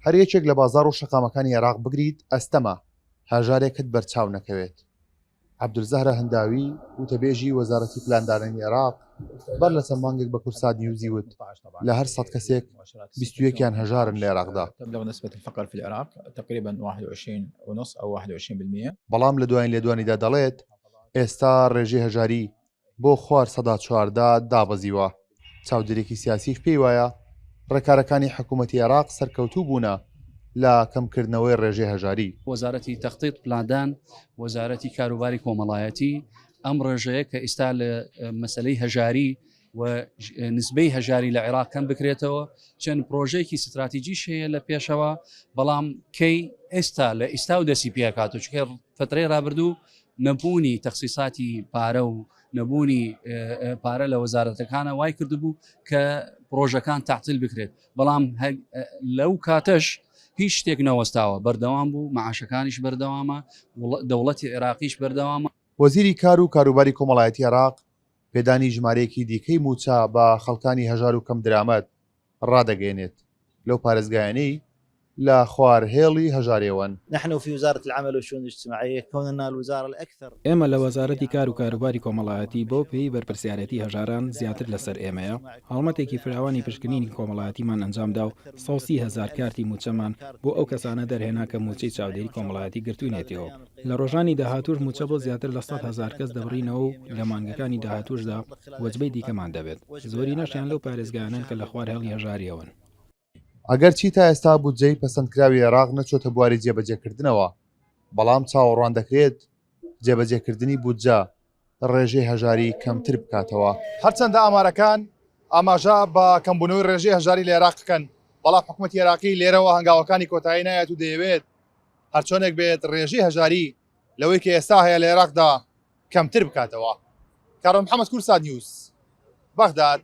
هەر یەکێک لە بازار و شەقامەکانی عێراق بگریت ئەستەمە هاژارێکت بەرچاو نەکەوێت. عەبدولزەهرە هەنداوی وتەبێژی وەزارەتی پلاندانانی عێراق بەر لە چەند مانگێک بە کورسات نیوزی وت لە هەر 100 کەسێک 21 هەژارن لە عێراقدا. تبلغ نسبة الفقر في العراق تقريبا 21.5 أو 21%. بەڵام لە دوایین لێدوانیدا دەڵێت ئێستا ڕێژەی هەژاری بۆ خوار سەدا 14 دابەزیوە. چاودێرێکی سیاسیش پێی وایە ڕێکارەکانی حکوومەتی عێراق سەرکەوتوو بوونە لە کەمکردنەوەی ڕێژەی هەژاری. وەزارەتی تەخطیط پلاندان، وەزارەتی کاروباری کۆمەڵایەتی ئەم ڕێژەیە کە ئێستا لە مەسەلەی هەژاری و نسبەی هەژاری لە عێراق کەم بکرێتەوە، چەند پرۆژەیەکی ستراتیجیش هەیە لە پێشەوە، بەڵام کەی ئێستا لە ئێستا و دەسی پێکات و چکە فترەی ڕابردوو نەبوونی تەخسیساتی پارە و نەبوونی پارە لە وەزارەتەکانە وای کردبوو کە پرۆژەکان تعتیل بکرێت، بەڵام لەو کاتەش هیچ شتێک نەوەستاوە، بەردەوام بوو، مەعاشەکانیش بەردەوامە، دەوڵەتی عێراقیش بەردەوامە. وەزیری کار و کاروباری کۆمەڵایەتی عێراق پێدانی ژمارەیەکی دیکەی موچە بە خەڵکانی هەژار و کەم درامەت ڕادەگەێنێت لەو پارێزگایانەی لە خوارهێڵی هەژارێوەن. نحن في وزارة العمل والشؤون الاجتماعية كوننا الوزارة الأكثر. ئێمە لە وەزارەتی کار و کاروباری کۆمەڵایەتی بۆ پێی بەرپرسیارەتی هەژاران زیاتر لەسەر ئێمەیە. هەڵمەتێکی فراوانی پشکنینی کۆمەڵایەتیمان ئەنجامدا و 130,000 کارتی موچەمان بۆ ئەو کەسانە دەرهێنا کە موچەی چاودێری کۆمەڵایەتی گرتوونێتەوە. لە ڕۆژانی داهاتووش موچە بۆ زیاتر لە 100,000 کەس دەبڕینەوە و لە مانگەکانی داهاتووشدا وەجبەی دیکەمان دەبێت. زۆری نەشیان لەو پارێزگایانن کە لە خوارهێڵی هەژاریەوەن. ئەگەر چی تا ئێستا بودجەی پەسەندکراوی عێراق نەچۆتە بواری جێبەجێکردنەوە، بەڵام چاوەڕوان دەکرێت جێبەجێکردنی بودجە ڕێژەی هەژاری کەمتر بکاتەوە. هەرچەندە ئامارەکان ئاماژە بە کەمبوونەوەی ڕێژەی هەژاری لە عێراق دەکەن، بەڵام حکوومەتی عێراقی لێرەوە هەنگاوەکانی کۆتایی نایەت و دەیەوێت هەرچۆنێک بێت ڕێژەی هەژاری لەوەی کە ئێستا هەیە لە عێراقدا کەمتر بکاتەوە. کارۆ محەممەد کورسات نیوز، بەغداد.